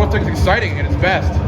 Powerlifting's exciting at its best.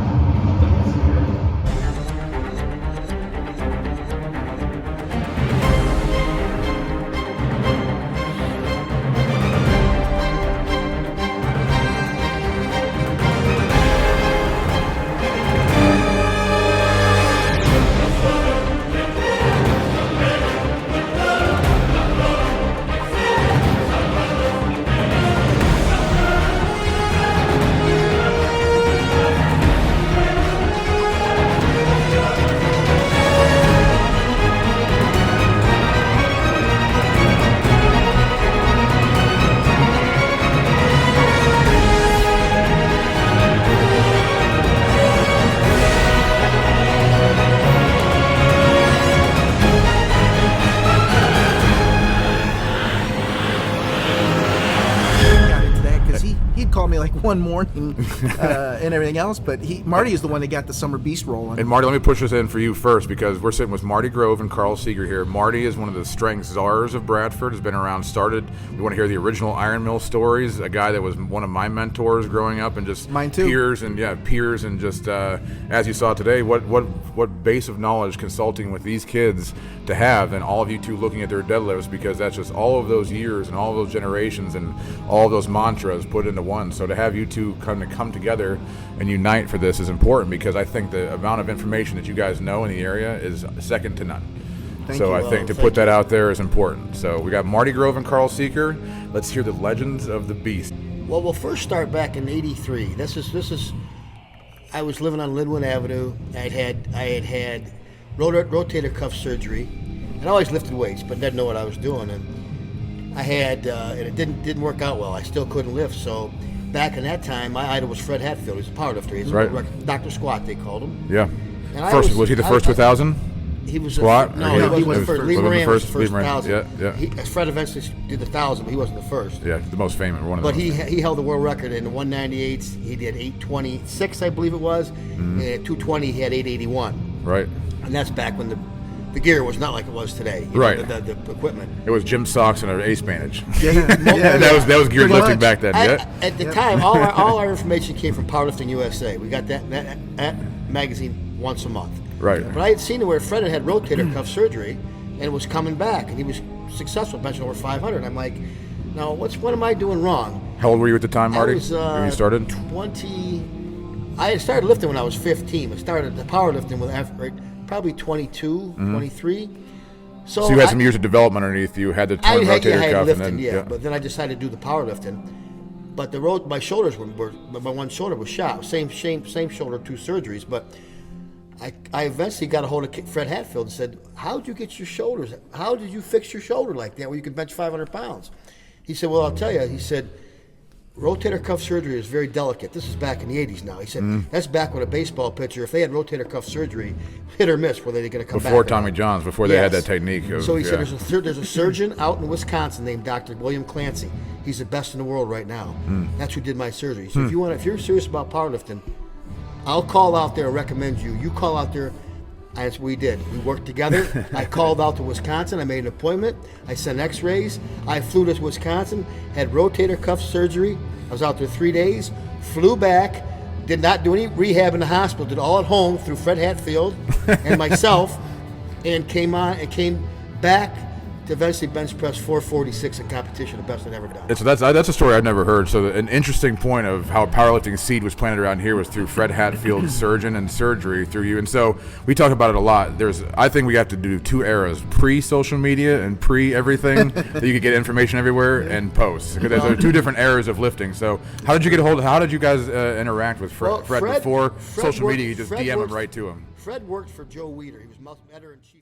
He'd call me like one morning and everything else, but Marty is the one that got the Summer Beast rolling. And Marty, let me push this in for you first, because we're sitting with Marty Grove and Carl Seeger here. Marty is one of the strength czars of Bradford, has been around, we want to hear the original IRONMILL stories, a guy that was one of my mentors growing up, and just mine too. peers, and just as you saw today, what base of knowledge consulting with these kids to have, and all of you two looking at their deadlifts, because that's just all of those years and all of those generations and all of those mantras put into one. So to have you two come together and unite for this is important, because I think the amount of information that you guys know in the area is second to none. I think to put that out there is important. So we got Marty Grove and Carl Seeger. Let's hear the legends of the beast. Well, we'll first start back in '83. This is. I was living on Linwood Avenue. I had rotator cuff surgery, and I always lifted weights, but didn't know what I was doing. And I had, and it didn't work out well. I still couldn't lift. So back in that time, my idol was Fred Hatfield. He was a powerlifter. He's right. Dr. Squat, they called him. Yeah. And was he the first 1,000? He was squat. No, he wasn't the first. Lee Moran was the first 1,000. Yeah. Fred eventually did the 1,000, but he wasn't the first. Yeah, the most famous one of them. But he held the world record in the 198s. He did 826, I believe it was. And at 220, he had 881. Right. And that's back when the gear was not like it was today. Right. The equipment. It was gym socks and an ace bandage. Yeah. That was geared lifting back then. At the time, all our information came from PowerLifting USA. We got that magazine once a month. Right. But I had seen where Fred had rotator cuff surgery, and it was coming back, and he was successful, benching over 500. And I'm like, now what am I doing wrong? How old were you at the time, Marty? I was when you started? 20. I had started lifting when I was 15. I started the powerlifting with probably 22, 23. So you had some years of development underneath you. Had the torn rotator cuff, lifting, and then But then I decided to do the powerlifting. But my shoulders were my one shoulder was shot. Same shoulder, 2 surgeries. But I eventually got a hold of Fred Hatfield and said, "How did you get your shoulders? How did you fix your shoulder like that where you could bench 500 pounds?" He said, "Well, I'll tell you." He said, "Rotator cuff surgery is very delicate." This is back in the 80s now. He said, "That's back when a baseball pitcher, if they had rotator cuff surgery, hit or miss, were they going to come back?" Before Tommy Johns, before they had that technique. So he said, there's a surgeon out in Wisconsin named Dr. William Clancy. He's the best in the world right now. That's who did my surgery. So if you're serious about powerlifting, I'll call out there and recommend you. You call out there. As we did. We worked together. I called out to Wisconsin. I made an appointment. I sent x-rays. I flew to Wisconsin, had rotator cuff surgery. I was out there 3 days, flew back, did not do any rehab in the hospital, did all at home through Fred Hatfield and myself, and came back to eventually bench press 446 in competition, the best I'd ever done. So that's a story I've never heard. So an interesting point of how powerlifting seed was planted around here was through Fred Hatfield's surgeon and surgery through you. And so we talk about it a lot. I think we have to do 2 eras: pre-social media and pre-everything that you could get information everywhere, and post. Because there are 2 different eras of lifting. So how did you guys interact with Fred before social media? You just DM him right to him. Fred worked for Joe Weider. He was editor-in-chief.